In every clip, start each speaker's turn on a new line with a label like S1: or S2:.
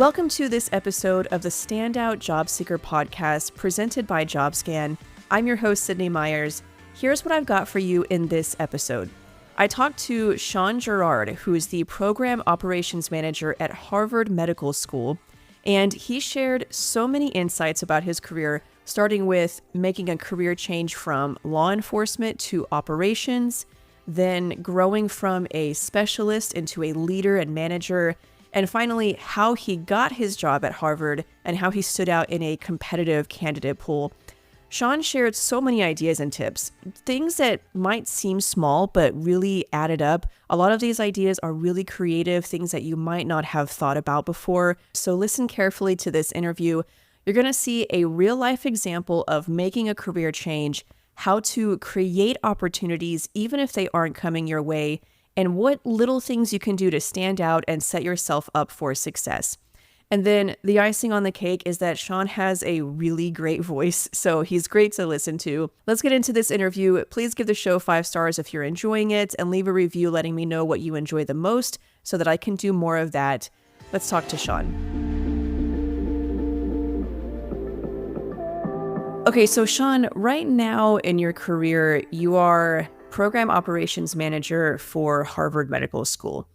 S1: Welcome to this episode of the Standout Job Seeker podcast presented by JobScan. I'm your host, Sydney Myers. Here's what I've got for you in this episode. I talked to Shawn Gerard, who is the Program Operations Manager at Harvard Medical School, and he shared so many insights about his career, starting with making a career change from law enforcement to operations, then growing from a specialist into a leader and manager, and finally, how he got his job at Harvard and how he stood out in a competitive candidate pool. Shawn shared so many ideas and tips, things that might seem small but really added up. A lot of these ideas are really creative, things that you might not have thought about before. So listen carefully to this interview. You're going to see a real-life example of making a career change, how to create opportunities even if they aren't coming your way, and what little things you can do to stand out and set yourself up for success. And then the icing on the cake is that Shawn has a really great voice, so he's great to listen to. Let's get into this interview. Please give the show 5 stars if you're enjoying it, and leave a review letting me know what you enjoy the most so that I can do more of that. Let's talk to Shawn. Okay, so Shawn, right now in your career, you are Program Operations Manager for Harvard Medical School,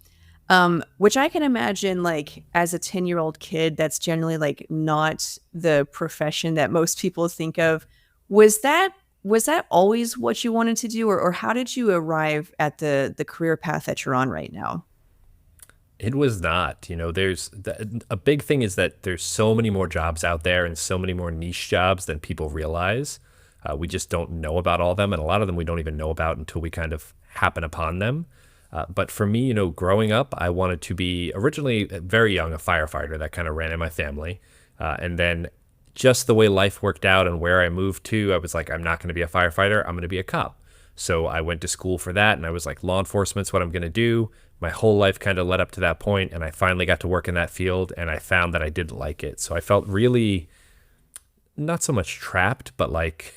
S1: which I can imagine, like, as a 10-year-old kid, that's generally like not the profession that most people think of. Was that always what you wanted to do, or how did you arrive at the career path that you're on right now?
S2: It was not. A big thing is that there's so many more jobs out there and so many more niche jobs than people realize. We just don't know about all of them, and a lot of them we don't even know about until we kind of happen upon them. But for me, growing up, I wanted to be originally very young a firefighter. That kind of ran in my family. And then just the way life worked out and where I moved to, I was like, I'm not going to be a firefighter. I'm going to be a cop. So I went to school for that, and I was like, law enforcement's what I'm going to do. My whole life kind of led up to that point, and I finally got to work in that field, and I found that I didn't like it. So I felt really not so much trapped, but like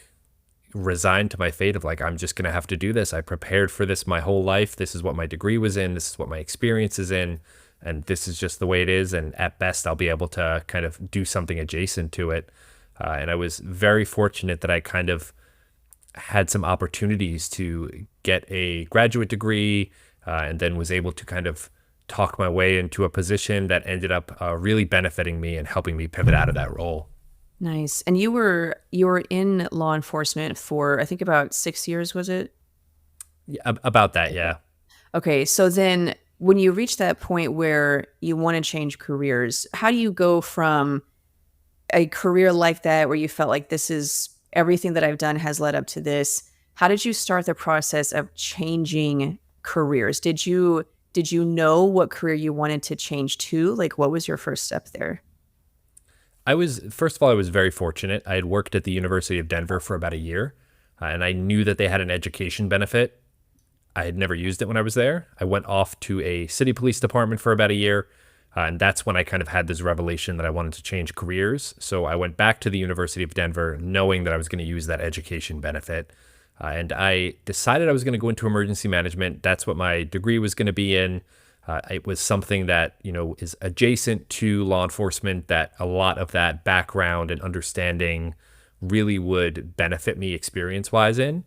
S2: resigned to my fate of like, I'm just going to have to do this. I prepared for this my whole life. This is what my degree was in. This is what my experience is in. And this is just the way it is. And at best, I'll be able to kind of do something adjacent to it. And I was very fortunate that I kind of had some opportunities to get a graduate degree and then was able to kind of talk my way into a position that ended up really benefiting me and helping me pivot out of that role.
S1: Nice. And you were in law enforcement for, I think, about 6 years, was it?
S2: Yeah, about that, yeah.
S1: Okay, so then when you reach that point where you want to change careers, how do you go from a career like that where you felt like this is everything that I've done has led up to this? How did you start the process of changing careers? Did you know what career you wanted to change to? Like, what was your first step there?
S2: First of all, I was very fortunate. I had worked at the University of Denver for about a year, and I knew that they had an education benefit. I had never used it when I was there. I went off to a city police department for about a year, and that's when I kind of had this revelation that I wanted to change careers. So I went back to the University of Denver knowing that I was going to use that education benefit. And I decided I was going to go into emergency management. That's what my degree was going to be in. It was something that, is adjacent to law enforcement, that a lot of that background and understanding really would benefit me experience-wise in.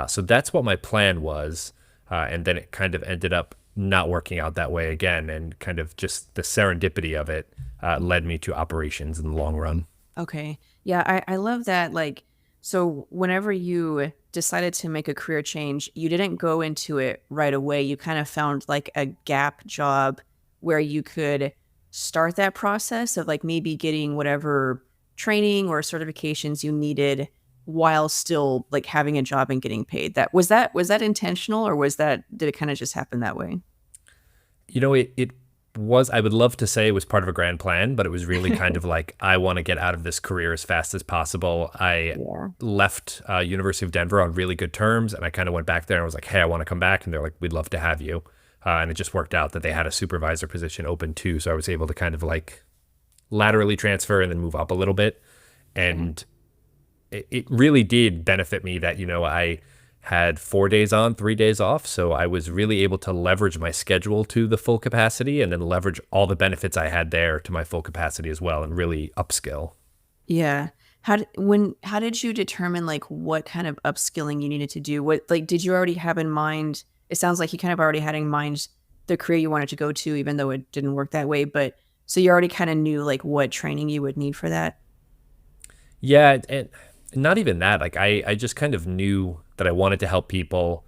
S2: So that's what my plan was. And then it kind of ended up not working out that way again. And kind of just the serendipity of it led me to operations in the long run.
S1: Okay. Yeah, I love that. Like, so whenever you decided to make a career change, you didn't go into it right away. You kind of found like a gap job where you could start that process of like maybe getting whatever training or certifications you needed while still like having a job and getting paid. Was that intentional, or did it kind of just happen that way?
S2: It was, I would love to say it was part of a grand plan, but it was really kind of like, I want to get out of this career as fast as possible. I left University of Denver on really good terms, and I kind of went back there and was like, hey, I want to come back. And they're like, we'd love to have you. And it just worked out that they had a supervisor position open too. So I was able to kind of like laterally transfer and then move up a little bit. And it really did benefit me that, I had 4 days on, 3 days off. So I was really able to leverage my schedule to the full capacity and then leverage all the benefits I had there to my full capacity as well and really upskill.
S1: Yeah. How did you determine like what kind of upskilling you needed to do? What like did you already have in mind? It sounds like you kind of already had in mind the career you wanted to go to, even though it didn't work that way. But so you already kind of knew like what training you would need for that.
S2: Yeah, and not even that. Like I just kind of knew that I wanted to help people.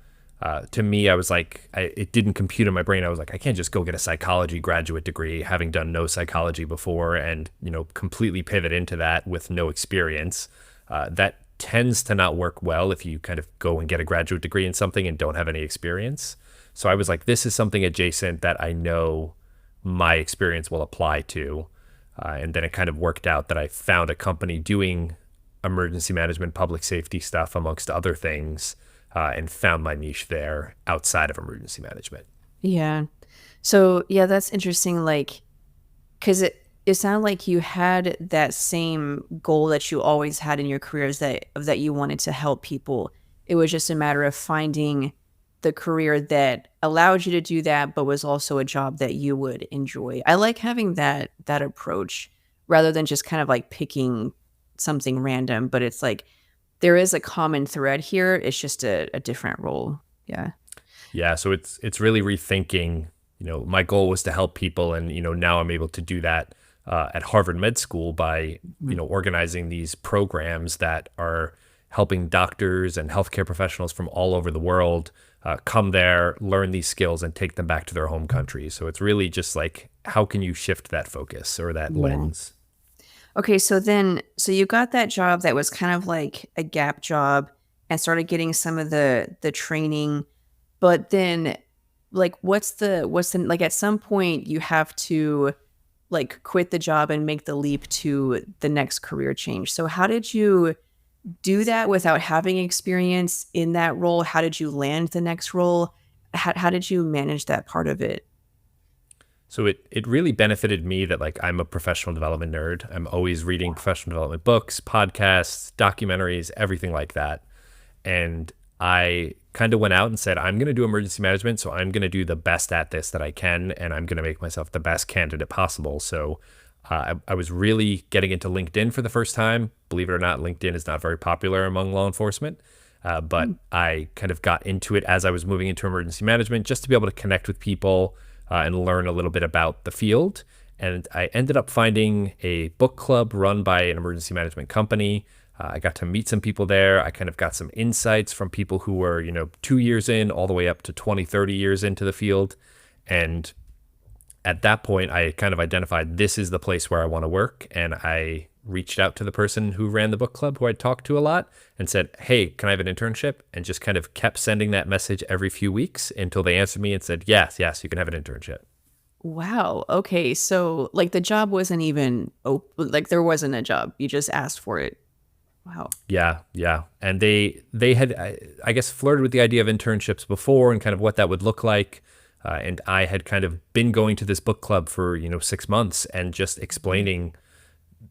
S2: To me, I was like, it didn't compute in my brain. I was like, I can't just go get a psychology graduate degree, having done no psychology before, and completely pivot into that with no experience. That tends to not work well if you kind of go and get a graduate degree in something and don't have any experience. So I was like, this is something adjacent that I know my experience will apply to. And then it kind of worked out that I found a company doing emergency management, public safety stuff, amongst other things, and found my niche there outside of emergency management.
S1: Yeah. So yeah, that's interesting. Like, because it sounded like you had that same goal that you always had in your careers that you wanted to help people. It was just a matter of finding the career that allowed you to do that, but was also a job that you would enjoy. I like having that approach rather than just kind of like picking something random, but it's like there is a common thread here. It's just a different role. Yeah.
S2: Yeah, so it's really rethinking. My goal was to help people, and now I'm able to do that at Harvard Med School by organizing these programs that are helping doctors and healthcare professionals from all over the world come there, learn these skills, and take them back to their home country. So it's really just like, how can you shift that focus or that
S1: Yeah.
S2: lens?
S1: Okay, so you got that job that was kind of like a gap job and started getting some of the training, but then like what's the like at some point you have to like quit the job and make the leap to the next career change. So how did you do that without having experience in that role? How did you land the next role? How did you manage that part of it?
S2: So it really benefited me that like I'm a professional development nerd. I'm always reading professional development books, podcasts, documentaries, everything like that. And I kind of went out and said, I'm going to do emergency management. So I'm going to do the best at this that I can. And I'm going to make myself the best candidate possible. So I was really getting into LinkedIn for the first time. Believe it or not, LinkedIn is not very popular among law enforcement. But I kind of got into it as I was moving into emergency management just to be able to connect with people and learn a little bit about the field. And I ended up finding a book club run by an emergency management company. I got to meet some people there. I kind of got some insights from people who were, 2 years in all the way up to 20, 30 years into the field. And at that point, I kind of identified this is the place where I want to work. And I reached out to the person who ran the book club, who I talked to a lot, and said, hey, can I have an internship? And just kind of kept sending that message every few weeks until they answered me and said, yes, you can have an internship.
S1: Wow. Okay. So like the job wasn't even open, like there wasn't a job. You just asked for it. Wow.
S2: Yeah. And they had, I guess, flirted with the idea of internships before and kind of what that would look like. And I had kind of been going to this book club for, 6 months and just explaining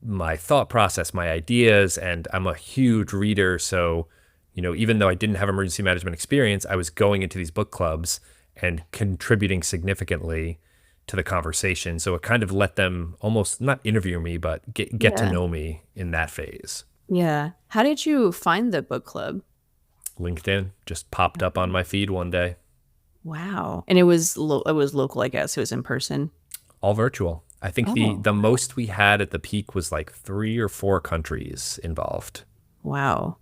S2: my thought process, my ideas. And I'm a huge reader. So, even though I didn't have emergency management experience, I was going into these book clubs and contributing significantly to the conversation. So it kind of let them almost not interview me, but get to
S1: Yeah.
S2: know me in that phase.
S1: Yeah. How did you find the book club?
S2: LinkedIn just popped up on my feed one day,
S1: Wow. And it was it was local, I guess. It was in person.
S2: all virtual. I think the
S1: Oh,
S2: the most we had at the peak was like 3 or 4 countries involved.
S1: wow.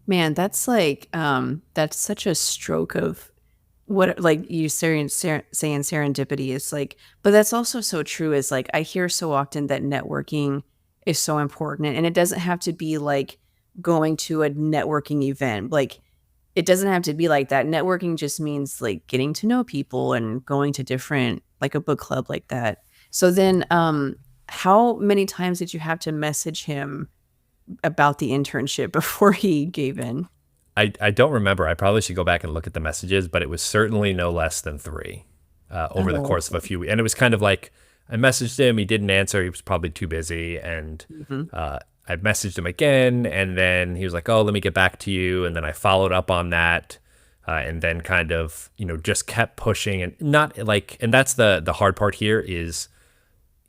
S1: Man, that's like that's such a stroke of what like you saying serendipity is like, but that's also so true is like I hear so often that networking is so important and it doesn't have to be like going to a networking event. Like it doesn't have to be like that. Networking just means like getting to know people and going to different like a book club like that. So then how many times did you have to message him about the internship before he gave in?
S2: I don't remember. I probably should go back and look at the messages, but it was certainly no less than three over the
S1: Oh,
S2: course of a few weeks. And it was kind of like I messaged him, he didn't answer, he was probably too busy, and
S1: mhm.
S2: I messaged him again, and then he was like, "Oh, let me get back to you," and then I followed up on that. and then kind of, just kept pushing and not like, and that's the hard part here is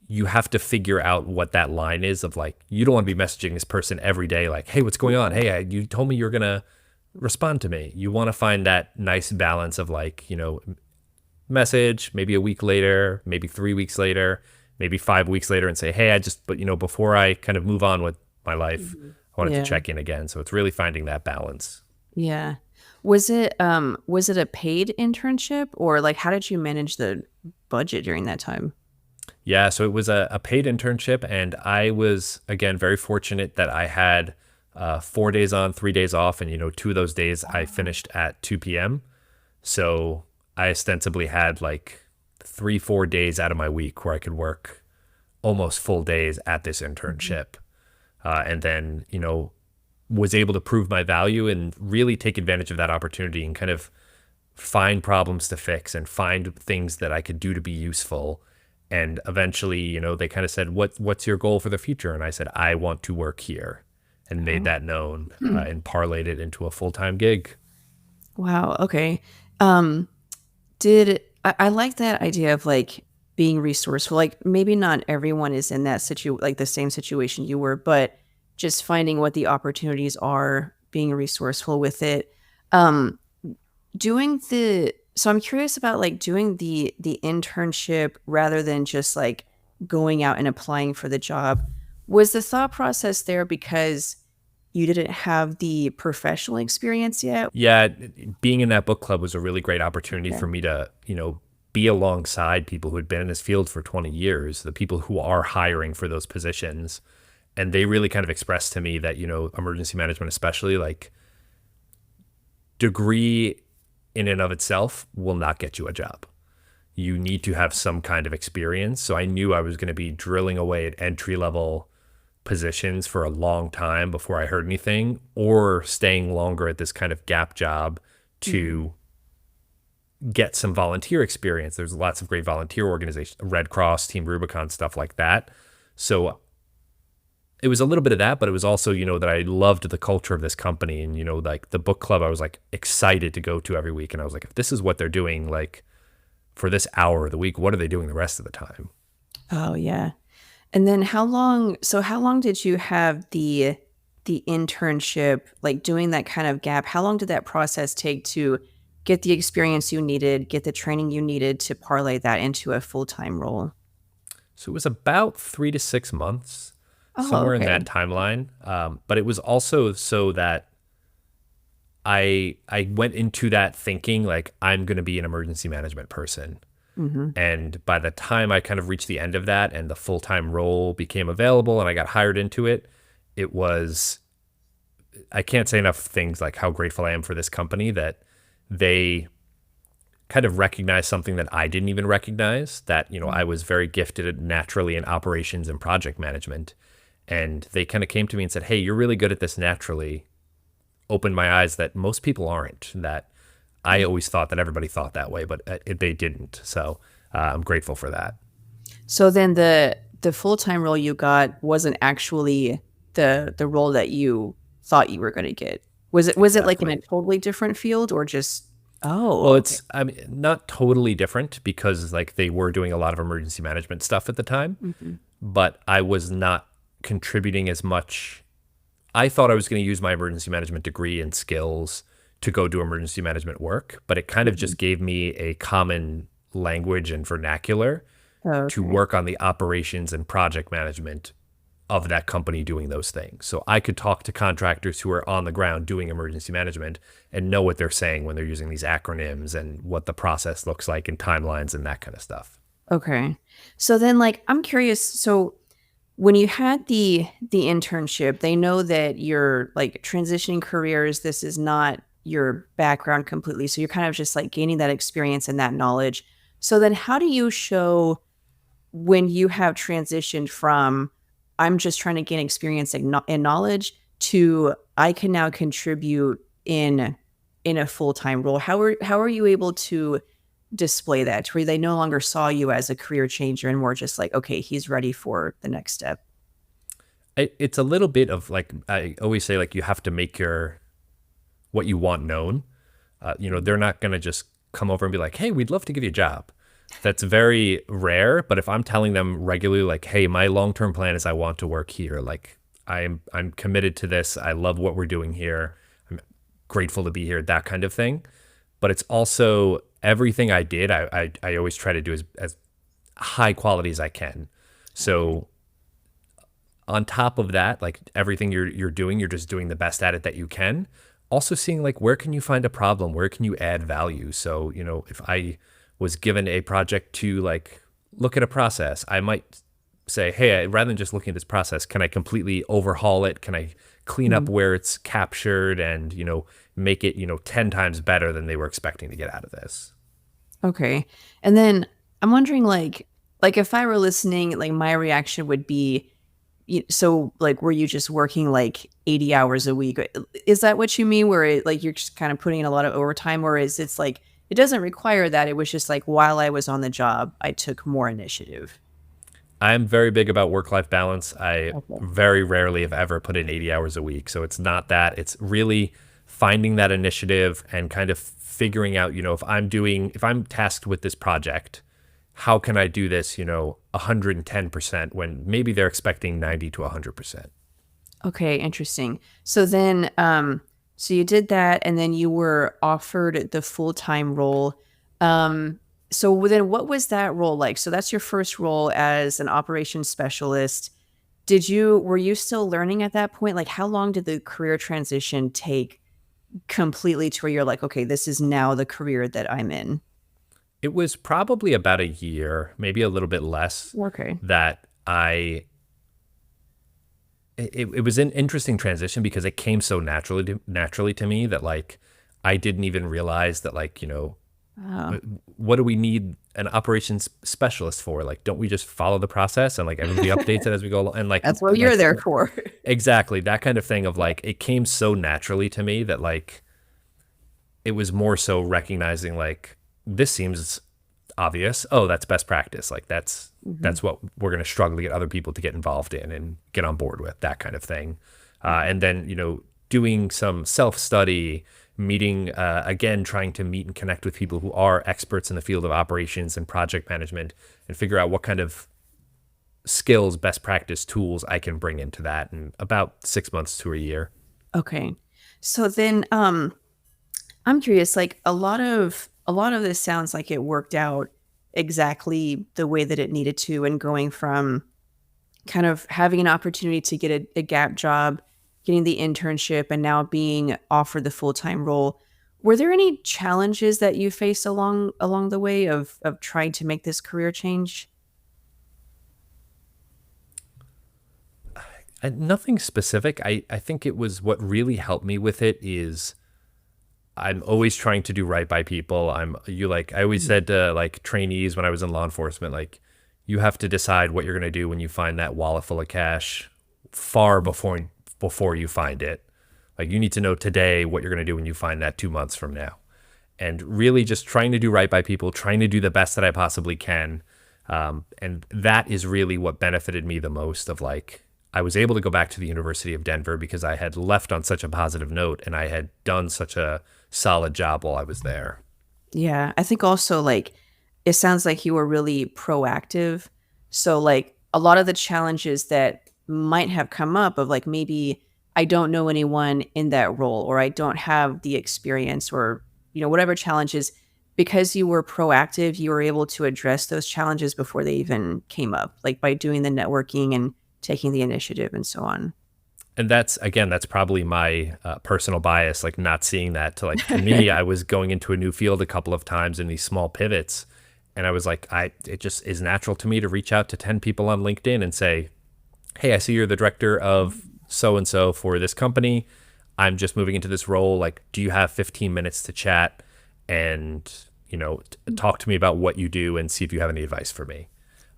S2: you have to figure out what that line is of like, you don't want to be messaging this person every day, like, hey, what's going on? Hey, you told me you're going to respond to me. You want to find that nice balance of like, message, maybe a week later, maybe 3 weeks later, maybe 5 weeks later and say, hey, but before I kind of move on with my life, I wanted to
S1: Yeah.
S2: check in again. So it's really finding that balance.
S1: Yeah. Was it a paid internship, or like how did you manage the budget during that time?
S2: Yeah, so it was a paid internship, and I was, again, very fortunate that I had 4 days on, 3 days off, and, 2 of those days I finished at 2 p.m. So I ostensibly had like 3, 4 days out of my week where I could work almost full days at this internship. And then, was able to prove my value and really take advantage of that opportunity and kind of find problems to fix and find things that I could do to be useful. And eventually, they kind of said, what's your goal for the future? And I said, I want to work here, and made that known, and parlayed it into a full-time gig.
S1: Wow. Okay. Um, did I like that idea of like being resourceful? Like maybe not everyone is in that like the same situation you were, but just finding what the opportunities are, being resourceful with it. Um, doing the so I'm curious about like doing the internship rather than just like going out and applying for the job. Was the thought process there because you didn't have the professional experience yet?
S2: Yeah, being in that book club was a really great opportunity
S1: Okay.
S2: for me to, be alongside people who had been in this field for 20 years, the people who are hiring for those positions. And they really kind of expressed to me that, emergency management, especially, like, degree in and of itself will not get you a job. You need to have some kind of experience. So I knew I was going to be drilling away at entry level positions for a long time before I heard anything, or staying longer at this kind of gap job
S1: Mhm.
S2: to get some volunteer experience. There's lots of great volunteer organizations, Red Cross, Team Rubicon, stuff like that. So it was a little bit of that, but it was also, that I loved the culture of this company, and, like the book club, I was like excited to go to every week. And I was like, if this is what they're doing, like for this hour of the week, what are they doing the rest of the time?
S1: Oh yeah. And then how long did you have the internship, like doing that kind of gap? How long did that process take to get the experience you needed, get the training you needed to parlay that into a full-time role?
S2: So it was about 3 to 6 months,
S1: Oh,
S2: somewhere in
S1: okay.
S2: that timeline. But it was also so that I went into that thinking like I'm going to be an emergency management person.
S1: Mhm.
S2: And by the time I kind of reached the end of that and the full time role became available and I got hired into it, it was, I can't say enough things like how grateful I am for this company that they kind of recognized something that I didn't even recognize, that, I was very gifted naturally in operations and project management. And they kind of came to me and said, hey, you're really good at this naturally. Opened my eyes that most people aren't, that I always thought that everybody thought that way, but they didn't. So I'm grateful for that.
S1: So then the full-time role you got wasn't actually the role that you thought you were gonna get. Was it like in a
S2: Exactly.
S1: totally different field or just oh,
S2: Well,
S1: okay.
S2: it's, I mean, not totally different because like they were doing a lot of emergency management stuff at the time,
S1: Mhm.
S2: but I was not contributing as much. I thought I was going to use my emergency management degree and skills to go do emergency management work, but it kind of
S1: Mhm.
S2: just gave me a common language and vernacular to
S1: Okay.
S2: work on the operations and project management of that company doing those things. So I could talk to contractors who are on the ground doing emergency management and know what they're saying when they're using these acronyms and what the process looks like and timelines and that kind of stuff.
S1: Okay. So then like I'm curious, so when you had the internship, they know that you're like transitioning careers, this is not your background completely. So you're kind of just like gaining that experience and that knowledge. So then how do you show when you have transitioned from I'm just trying to gain experience and knowledge to I can now contribute in a full-time role? How are you able to display that to where they no longer saw you as a career changer and more just like, okay, he's ready for the next step?
S2: It's a little bit of like, I always say, like, you have to make your what you want known. They're not going to just come over and be like, hey, we'd love to give you a job. That's very rare. But if I'm telling them regularly, like, hey, my long-term plan is I want to work here. Like, I'm committed to this. I love what we're doing here. I'm grateful to be here, that kind of thing. But it's also everything I did, I always try to do as high quality as I can. So on top of that, like everything you're doing, you're just doing the best at it that you can. Also seeing like where can you find a problem? Where can you add value? So, if I was given a project to like look at a process, I might say, hey, rather than just looking at this process, can I completely overhaul it? Can I clean up where it's captured and, make it, 10 times better than they were expecting to get out of this?
S1: Okay. And then I'm wondering like if I were listening, like my reaction would be, so like were you just working like 80 hours a week? Is that what you mean, where like you're just kind of putting in a lot of overtime, or is it's like it doesn't require that, it was just like while I was on the job I took more initiative?
S2: I'm very big about work-life balance. I
S1: Okay.
S2: very rarely have ever put in 80 hours a week. So it's not that. It's really finding that initiative and kind of figuring out, if I'm tasked with this project, how can I do this, 110% when maybe they're expecting 90 to 100%.
S1: Okay, interesting. So then so you did that and then you were offered the full-time role. So then what was that role like? So that's your first role as an operations specialist. Were you still learning at that point? Like how long did the career transition take completely to where you're like, okay, this is now the career that I'm in?
S2: It was probably about a year, maybe a little bit less,
S1: Okay.
S2: that it was an interesting transition because it came so naturally to me that like I didn't even realize that like,
S1: Oh,
S2: what do we need an operations specialist for? Like, don't we just follow the process and like everybody updates it as we go along? And
S1: that's what you're there for.
S2: exactly that kind of thing of like, it came so naturally to me that like, it was more so recognizing like, this seems obvious. Oh, that's best practice. Like
S1: Mhm.
S2: that's what we're going to struggle to get other people to get involved in and get on board with, that kind of thing. And then, doing some self-study, meeting, again, trying to meet and connect with people who are experts in the field of operations and project management and figure out what kind of skills, best practice tools I can bring into that in about 6 months to a year.
S1: Okay. So then I'm curious, like a lot of this sounds like it worked out exactly the way that it needed to, and going from kind of having an opportunity to get a gap job, getting the internship, and now being offered the full-time role. Were there any challenges that you faced along the way of trying to make this career change?
S2: Nothing specific. I think it was what really helped me with it is I'm always trying to do right by people. I always
S1: Mhm.
S2: said to like trainees when I was in law enforcement, like you have to decide what you're going to do when you find that wallet full of cash far before you find it. Like you need to know today what you're going to do when you find that 2 months from now. And really just trying to do right by people, trying to do the best that I possibly can. And that is really what benefited me the most of like, I was able to go back to the University of Denver because I had left on such a positive note and I had done such a solid job while I was there.
S1: Yeah, I think also like it sounds like you were really proactive. So like a lot of the challenges that might have come up of like maybe I don't know anyone in that role, or I don't have the experience, or whatever challenges, because you were proactive, you were able to address those challenges before they even came up, like by doing the networking and taking the initiative and so on.
S2: And that's again, that's probably my personal bias, like not seeing that. To me, I was going into a new field a couple of times in these small pivots, and I was like, it just is natural to me to reach out to 10 people on LinkedIn and say, hey, I see you're the director of so and so for this company. I'm just moving into this role. Like, do you have 15 minutes to chat and talk to me about what you do and see if you have any advice for me?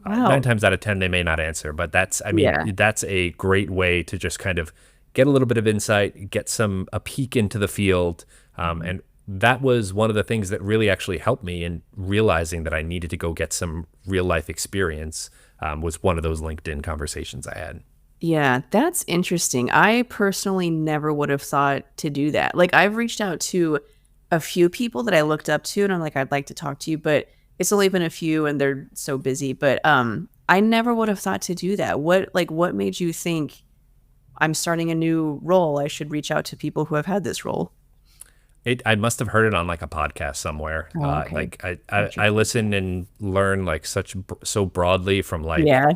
S2: Nine
S1: Wow.
S2: times out of 10, they may not answer, but
S1: Yeah.
S2: that's a great way to just kind of get a little bit of insight, get a peek into the field. And that was one of the things that really actually helped me in realizing that I needed to go get some real life experience, was one of those LinkedIn conversations I had.
S1: Yeah, that's interesting. I personally never would have thought to do that. Like I've reached out to a few people that I looked up to and I'm like, I'd like to talk to you, but it's only been a few and they're so busy. But I never would have thought to do that. What made you think I'm starting a new role? I should reach out to people who have had this role.
S2: I must have heard it on like a podcast somewhere.
S1: Oh, okay.
S2: Like I,
S1: Gotcha.
S2: I listen and learn like so broadly from like
S1: Yeah.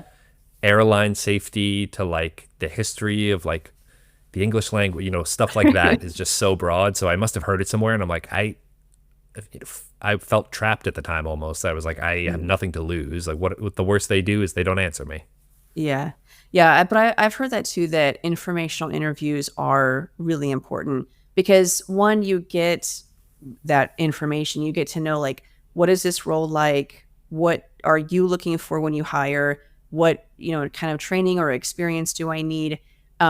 S2: airline safety to like the history of like the English language, stuff like that is just so broad. So I must have heard it somewhere, and I'm like, I felt trapped at the time almost. I was like, I have nothing to lose. Like, what the worst they do is they don't answer me.
S1: Yeah. Yeah. But I've heard that too, that informational interviews are really important because one, you get that information, you get to know like, what is this role like? What are you looking for when you hire? What, kind of training or experience do I need?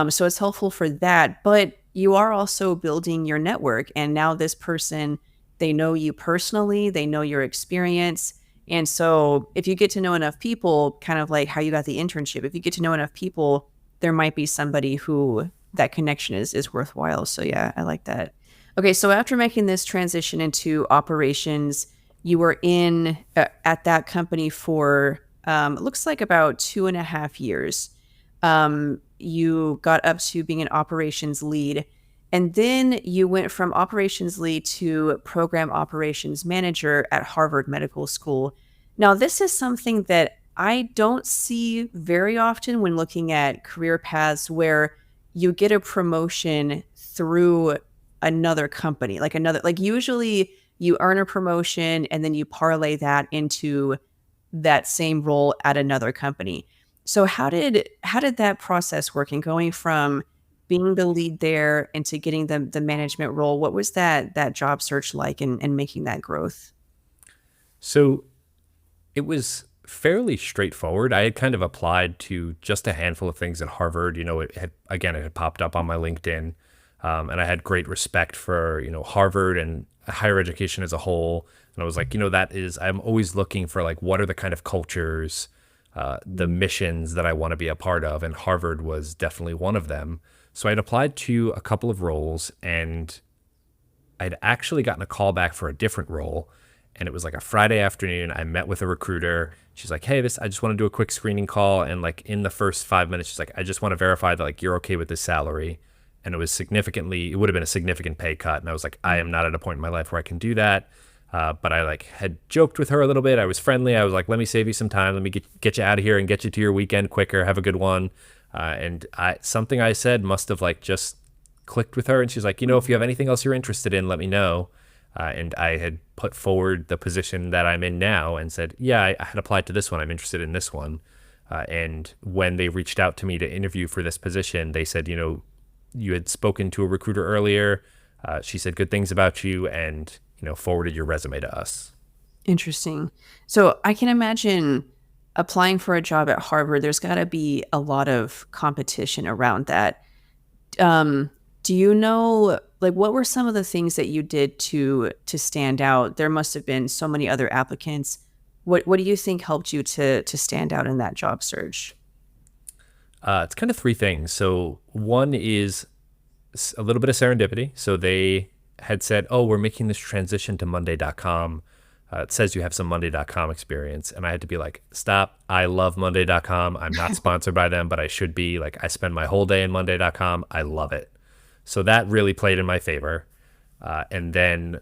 S1: So it's helpful for that. But you are also building your network. And now this person, they know you personally, they know your experience. And so if you get to know enough people, kind of like how you got the internship, if you get to know enough people, there might be somebody who that connection is worthwhile. So yeah, I like that. Okay, so after making this transition into operations, you were in at that company for it looks like about 2.5 years. You got up to being an operations lead, and then you went from operations lead to program operations manager at Harvard Medical School. Now, this is something that I don't see very often when looking at career paths where you get a promotion through another company, like usually you earn a promotion and then you parlay that into that same role at another company. So how did that process work in going from being the lead there into getting the management role? What was that job search like and making that growth?
S2: So it was fairly straightforward. I had kind of applied to just a handful of things at Harvard. It had popped up on my LinkedIn, and I had great respect for Harvard and higher education as a whole. And I was like, I'm always looking for like what are the kind of cultures, the missions that I want to be a part of, and Harvard was definitely one of them. So I'd applied to a couple of roles, and I'd actually gotten a call back for a different role. And it was like a Friday afternoon. I met with a recruiter. She's like, hey, I just want to do a quick screening call. And like in the first 5 minutes, she's like, I just want to verify that like you're okay with this salary. And it would have been a significant pay cut. And I was like, I am not at a point in my life where I can do that. But I like had joked with her a little bit. I was friendly. I was like, let me save you some time. Let me get you out of here and get you to your weekend quicker. Have a good one. And something I said must have like just clicked with her. And she's like, if you have anything else you're interested in, let me know. And I had put forward the position that I'm in now and said, yeah, I had applied to this one. I'm interested in this one. And when they reached out to me to interview for this position, they said, you had spoken to a recruiter earlier. She said good things about you and, forwarded your resume to us.
S1: Interesting. So I can imagine applying for a job at Harvard, there's got to be a lot of competition around that. Do you know, like, what were some of the things that you did to stand out? There must have been so many other applicants. What do you think helped you to stand out in that job search?
S2: It's kind of three things. So one is a little bit of serendipity. So they had said, oh, we're making this transition to Monday.com. It says you have some Monday.com experience. And I had to be like, stop. I love Monday.com. I'm not sponsored by them, but I should be. Like, I spend my whole day in Monday.com. I love it. So that really played in my favor. And then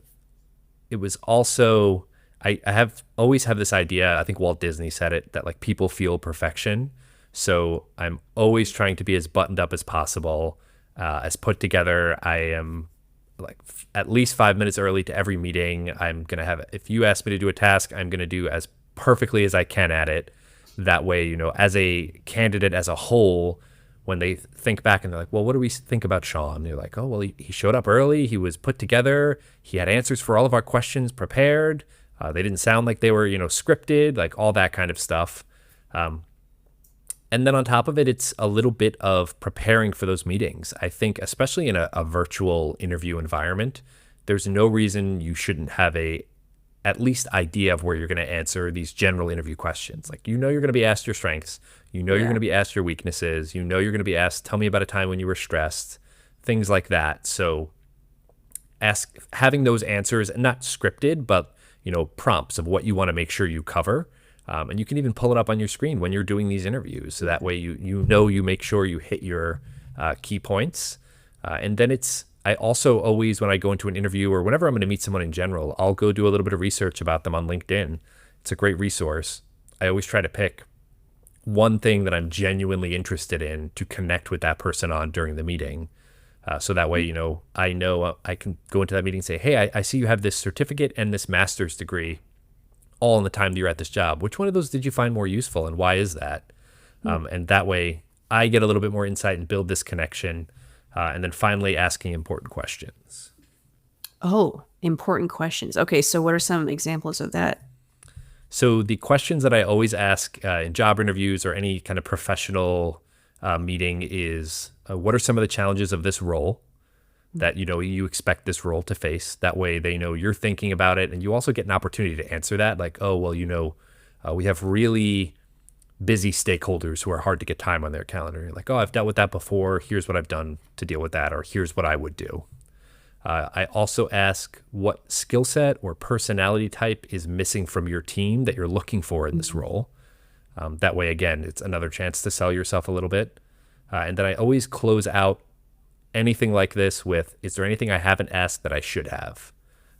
S2: it was also, I have always have this idea, I think Walt Disney said it, that like people feel perfection. So I'm always trying to be as buttoned up as possible, as put together. I am like at least 5 minutes early to every meeting. I'm going to have, if you ask me to do a task, I'm going to do as perfectly as I can at it. That way, as a candidate as a whole, when they think back and they're like, well, what do we think about Shawn? They're like, oh, well, he showed up early. He was put together. He had answers for all of our questions prepared. They didn't sound like they were, scripted, like all that kind of stuff. And then on top of it, it's a little bit of preparing for those meetings. I think, especially in a virtual interview environment, there's no reason you shouldn't have at least idea of where you're going to answer these general interview questions. Like, you're going to be asked your strengths. You're going to be asked your weaknesses. You're going to be asked, tell me about a time when you were stressed, things like that. So having those answers, and not scripted, but prompts of what you want to make sure you cover. And you can even pull it up on your screen when you're doing these interviews. So that way you make sure you hit your key points. And then I also always, when I go into an interview or whenever I'm going to meet someone in general, I'll go do a little bit of research about them on LinkedIn. It's a great resource. I always try to pick one thing that I'm genuinely interested in to connect with that person on during the meeting. So that way, I know I can go into that meeting and say, hey, I see you have this certificate and this master's degree all in the time that you're at this job. Which one of those did you find more useful, and why is that? And that way I get a little bit more insight and build this connection. And then finally asking important questions.
S1: Oh, important questions. Okay, so what are some examples of that?
S2: So the questions that I always ask in job interviews or any kind of professional meeting is, what are some of the challenges of this role that you expect this role to face? That way they know you're thinking about it, and you also get an opportunity to answer that. Like, oh, well, we have really busy stakeholders who are hard to get time on their calendar. You're like, oh, I've dealt with that before. Here's what I've done to deal with that, or here's what I would do. I also ask what skill set or personality type is missing from your team that you're looking for in this role. That way, again, it's another chance to sell yourself a little bit. And then I always close out anything like this with, is there anything I haven't asked that I should have?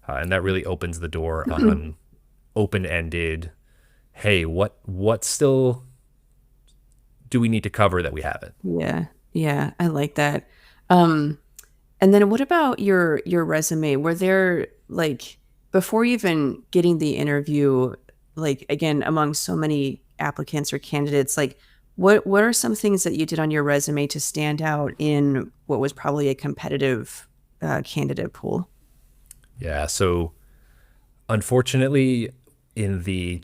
S2: And that really opens the door on open-ended, hey, what still do we need to cover that we haven't?
S1: Yeah, I like that. And then what about your resume? Were there, like, before even getting the interview, like, again, among so many applicants or candidates, like, what are some things that you did on your resume to stand out in what was probably a competitive candidate pool?
S2: Yeah, so unfortunately, in the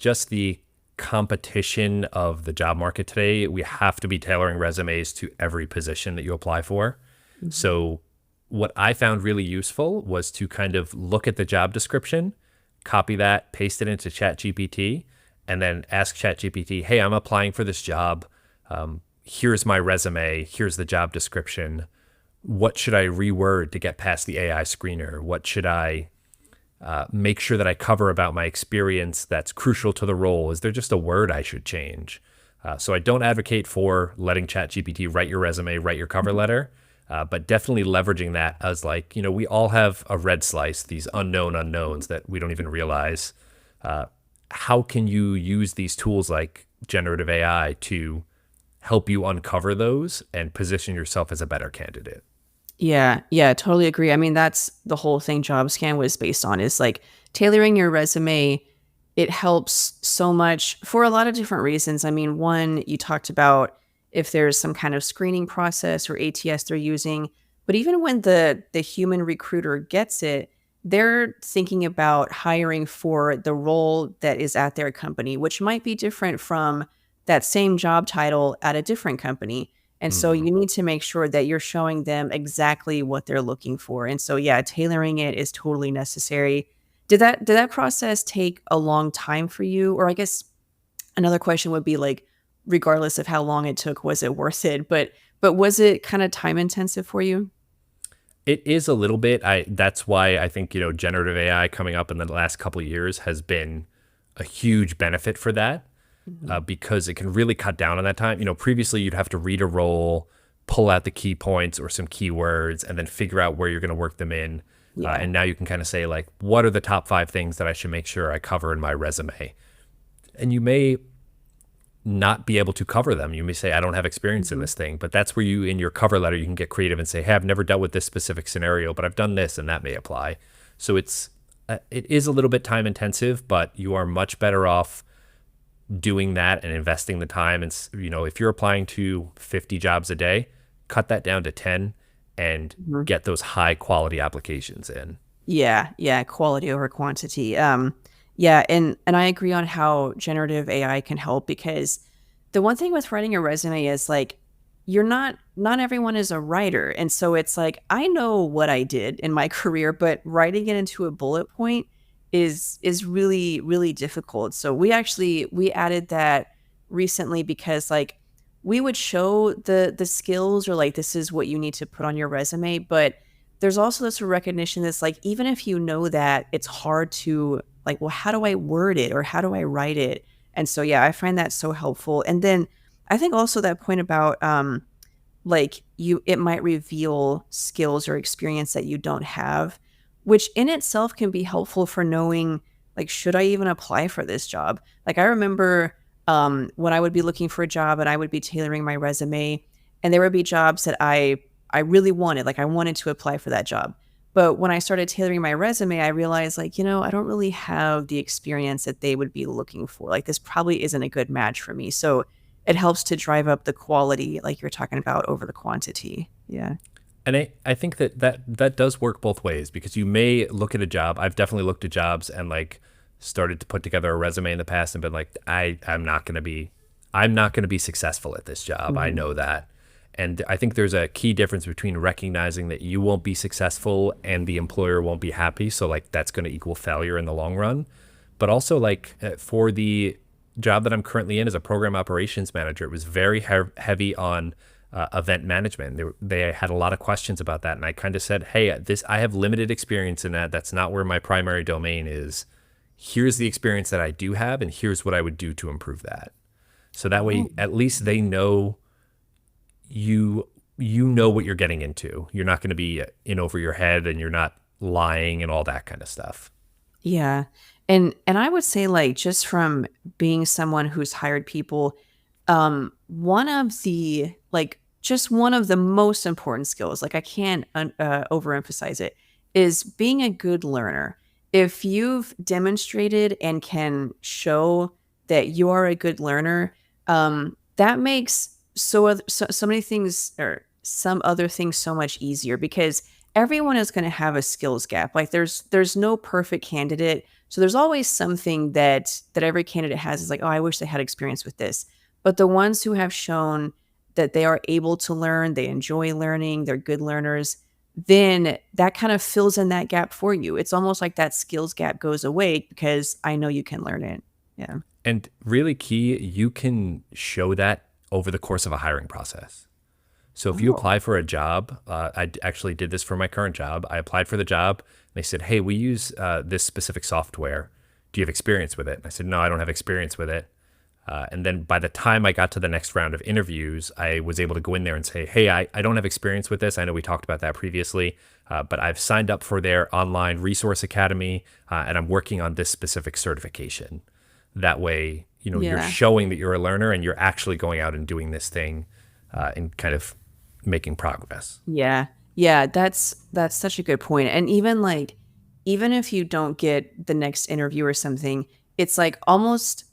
S2: competition of the job market today, we have to be tailoring resumes to every position that you apply for. Mm-hmm. So what I found really useful was to kind of look at the job description, copy that, paste it into ChatGPT, and then ask ChatGPT, hey, I'm applying for this job. Here's my resume. Here's the job description. What should I reword to get past the AI screener? What should I make sure that I cover about my experience that's crucial to the role? Is there just a word I should change? So I don't advocate for letting ChatGPT write your resume, write your cover letter, but definitely leveraging that as, like, we all have a red slice, these unknown unknowns that we don't even realize. How can you use these tools like generative AI to help you uncover those and position yourself as a better candidate?
S1: Yeah, totally agree. I mean, that's the whole thing JobScan was based on, is like tailoring your resume. It helps so much for a lot of different reasons. I mean, one, you talked about if there's some kind of screening process or ATS they're using, but even when the human recruiter gets it, they're thinking about hiring for the role that is at their company, which might be different from that same job title at a different company. And so you need to make sure that you're showing them exactly what they're looking for. And so, yeah, tailoring it is totally necessary. Did that process take a long time for you? Or I guess another question would be, like, regardless of how long it took, was it worth it? But was it kind of time intensive for you?
S2: It is a little bit. That's why I think, generative AI coming up in the last couple of years has been a huge benefit for that. Because it can really cut down on that time. Previously you'd have to read a role, pull out the key points or some keywords, and then figure out where you're going to work them in.
S1: Yeah.
S2: And now you can kind of say, like, what are the top 5 things that I should make sure I cover in my resume? And you may not be able to cover them. You may say, I don't have experience in this thing, but that's where in your cover letter, you can get creative and say, hey, I've never dealt with this specific scenario, but I've done this, and that may apply. So it is a little bit time intensive, but you are much better off doing that and investing the time. And if you're applying to 50 jobs a day, cut that down to 10 and get those high quality applications in.
S1: Yeah, quality over quantity. Yeah, and I agree on how generative AI can help, because the one thing with writing a resume is, like, not everyone is a writer. And so it's like, I know what I did in my career, but writing it into a bullet point is really, really difficult. So we added that recently, because, like, we would show the skills, or, like, this is what you need to put on your resume, but there's also this recognition that's like, even if you know that, it's hard to like, well, how do I word it or how do I write it? And so, yeah, I find that so helpful. And then I think also that point about like it might reveal skills or experience that you don't have, which in itself can be helpful for knowing like, should I even apply for this job? Like I remember when I would be looking for a job and I would be tailoring my resume, and there would be jobs that I really wanted, like I wanted to apply for that job. But when I started tailoring my resume, I realized like, I don't really have the experience that they would be looking for. Like this probably isn't a good match for me. So it helps to drive up the quality, like you're talking about, over the quantity. Yeah.
S2: And I think that does work both ways, because you may look at a job. I've definitely looked at jobs and like started to put together a resume in the past and been like, I'm not gonna be successful at this job. I
S1: Mhm.
S2: know that. And I think there's a key difference between recognizing that you won't be successful and the employer won't be happy. So like that's going to equal failure in the long run. But also like for the job that I'm currently in as a program operations manager, it was very heavy on event management. They had a lot of questions about that, and I kind of said, "Hey, I have limited experience in that. That's not where my primary domain is. Here's the experience that I do have, and here's what I would do to improve that." So that way,
S1: Oh,
S2: at least they know you know what you're getting into. You're not going to be in over your head, and you're not lying and all that kind of stuff.
S1: yeah. And I would say like just from being someone who's hired people, one of the like just one of the most important skills, like I can't overemphasize it, is being a good learner. If you've demonstrated and can show that you are a good learner, that makes so many things or some other things so much easier, because everyone is going to have a skills gap. Like there's no perfect candidate, so there's always something that every candidate has is like, oh, I wish they had experience with this. But the ones who have shown that they are able to learn, they enjoy learning, they're good learners, then that kind of fills in that gap for you. It's almost like that skills gap goes away because I know you can learn it. Yeah.
S2: And really key, you can show that over the course of a hiring process. So if you
S1: Oh.
S2: apply for a job, actually did this for my current job. I applied for the job. And they said, "Hey, we use this specific software. Do you have experience with it?" And I said, "No, I don't have experience with it." And then by the time I got to the next round of interviews, I was able to go in there and say, "Hey, I don't have experience with this. I know we talked about that previously, but I've signed up for their online resource academy, and I'm working on this specific certification." That way, you're
S1: Yeah.
S2: showing that you're a learner and you're actually going out and doing this thing and kind of making progress.
S1: Yeah. Yeah, that's such a good point. And even like even if you don't get the next interview or something, it's like almost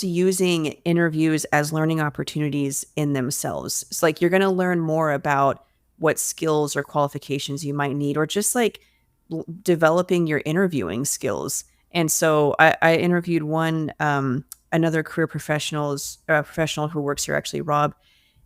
S1: using interviews as learning opportunities in themselves. It's like you're going to learn more about what skills or qualifications you might need, or just like developing your interviewing skills. And so I interviewed another professional who works here, actually, Rob,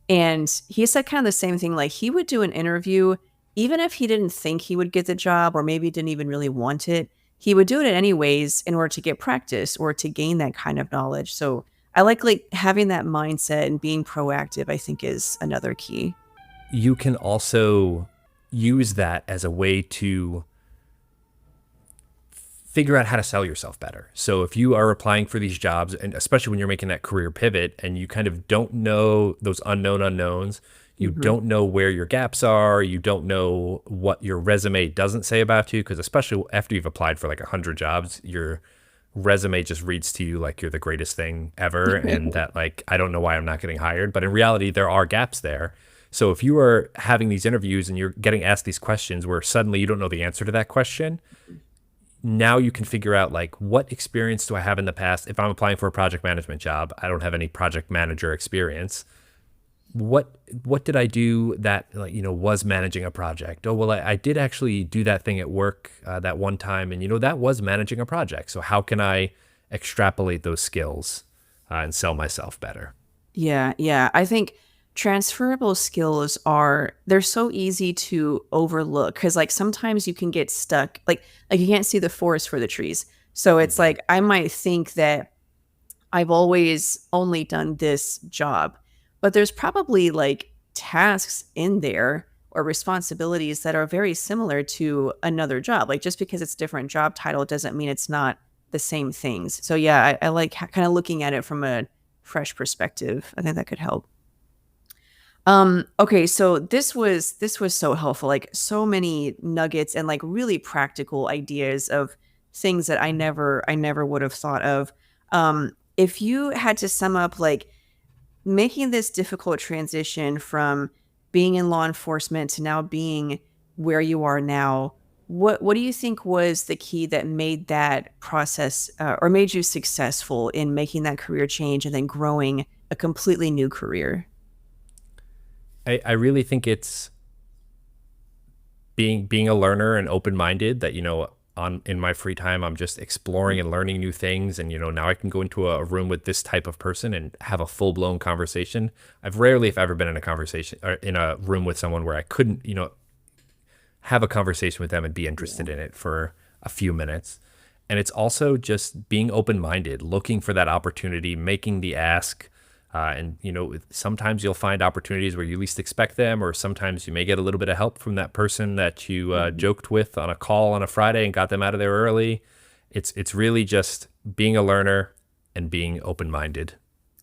S1: and he said kind of the same thing. Like he would do an interview, even if he didn't think he would get the job or maybe didn't even really want it, he would do it anyways in order to get practice or to gain that kind of knowledge. So I like having that mindset and being proactive, I think is another key.
S2: You can also use that as a way to figure out how to sell yourself better. So if you are applying for these jobs, and especially when you're making that career pivot and you kind of don't know those unknown unknowns, you
S1: Hmm.
S2: don't know where your gaps are, you don't know what your resume doesn't say about you, because especially after you've applied for like 100 jobs, your resume just reads to you like you're the greatest thing ever, and that like, I don't know why I'm not getting hired. But in reality, there are gaps there. So if you are having these interviews and you're getting asked these questions where suddenly you don't know the answer to that question, now you can figure out like, what experience do I have in the past? If I'm applying for a project management job, I don't have any project manager experience. What did I do that like, was managing a project? Oh, well, I did actually do that thing at work that one time, and that was managing a project. So how can I extrapolate those skills and sell myself better?
S1: Yeah, yeah. I think transferable skills they're so easy to overlook because like sometimes you can get stuck like you can't see the forest for the trees. So it's
S2: Mhm.
S1: like I might think that I've always only done this job, but there's probably like tasks in there or responsibilities that are very similar to another job. Like just because it's different job title doesn't mean it's not the same things. So yeah, I like kind of looking at it from a fresh perspective. I think that could help. Okay, so this was so helpful. Like so many nuggets and like really practical ideas of things that I never would have thought of. If you had to sum up like making this difficult transition from being in law enforcement to now being where you are now, what do you think was the key that made that process or made you successful in making that career change and then growing a completely new career?
S2: I really think it's being a learner and open-minded, that on in my free time I'm just exploring and learning new things, and now I can go into a room with this type of person and have a full-blown conversation. I've rarely, if ever, been in a conversation or in a room with someone where I couldn't have a conversation with them and be interested in it for a few minutes. And it's also just being open-minded, looking for that opportunity, making the ask. And sometimes you'll find opportunities where you least expect them, or sometimes you may get a little bit of help from that person that you joked with on a call on a Friday and got them out of there early. It's really just being a learner and being open-minded,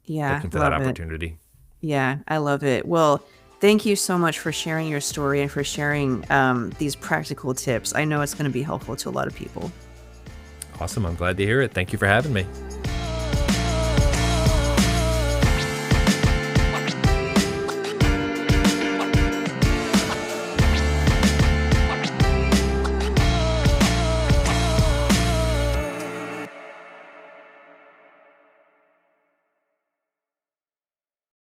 S1: Yeah,
S2: looking for that
S1: love it.
S2: opportunity.
S1: Yeah, I love it. Well, thank you so much for sharing your story and for sharing these practical tips. I know it's going to be helpful to a lot of people.
S2: Awesome. I'm glad to hear it. Thank you for having me.